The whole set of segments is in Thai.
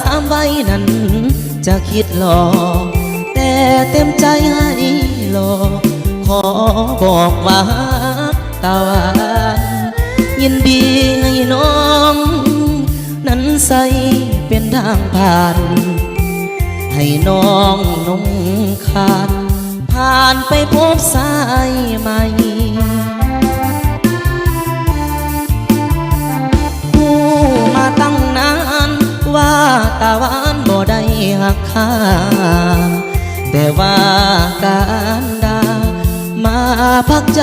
สามใบนั้นจะคิดหลอกแต่เต็มใจให้หลอกขอบอกว่าตาหวานยินดีให้น้องนั้นใส่เป็นทางผ่านให้น้องนงขาดผ่านไปพบสายใหม่ผู้มาตั้งนานว่าตาหวานบ่ได้หักค่าแต่ว่าการดามาพักใจ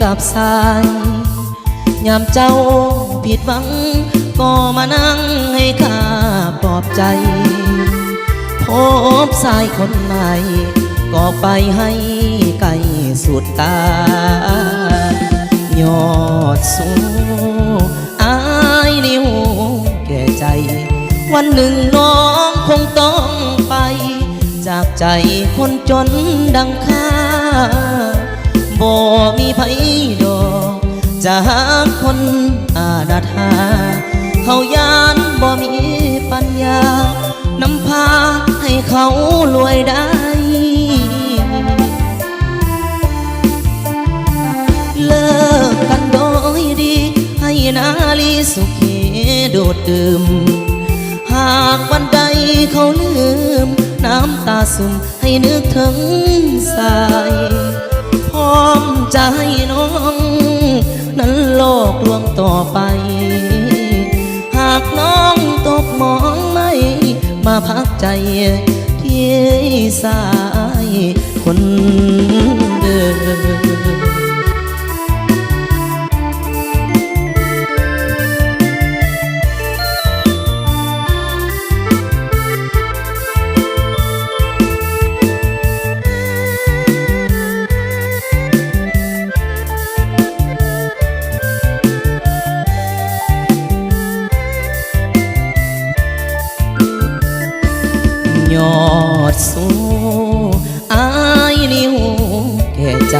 กับสายยามเจ้าผิดหวังก็มานั่งให้ข้าปลอบใจพบสายคนใหม่ก็ไปให้ไกลสุดตายอดสู้อายนิ้วแก่ใจวันหนึ่งน้องคงต้องไปจากใจคนจนดังข้าบ่มีไผดอกจะหาคนอาณาถาเขายานบ่มีปัญญานำพาให้เขารวยได้เลิกกันโดยดีให้นาลีสุขีโดดดื่มหากวันใดเขาลืมน้ำตาซึมให้นึกถึงสายพร้อมจะให้น้องนั้นโลกลวงต่อไปหากน้องตกมองไม่มาพักใจที่สายคนเดิมยอดสู้อายนิ้วแก่ใจ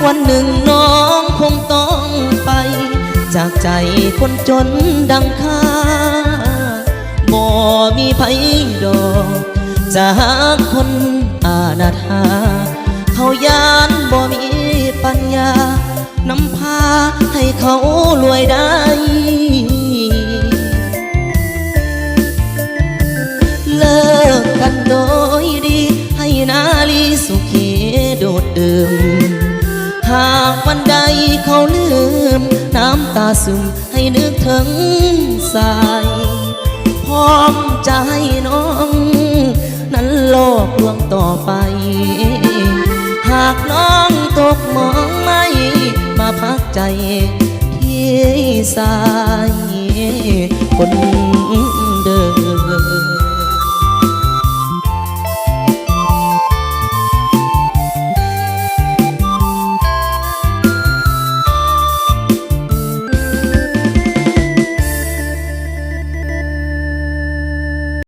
วันหนึ่งน้องคงต้องไปจากใจคนจนดังข้าบ่มีไผดอกจะหาคนอาณาถาเขายานบ่มีปัญญานำพาให้เขารวยได้เลิกกันโดยดีให้นาลีสุขีโดดดื่มหากวันใดเขาลืมน้ำตาซึมให้นึกถึงสายพร้อมจะให้น้องนั้นโลกลวงต่อไปหากน้องตกมองไม่มาพักใจที่สายคน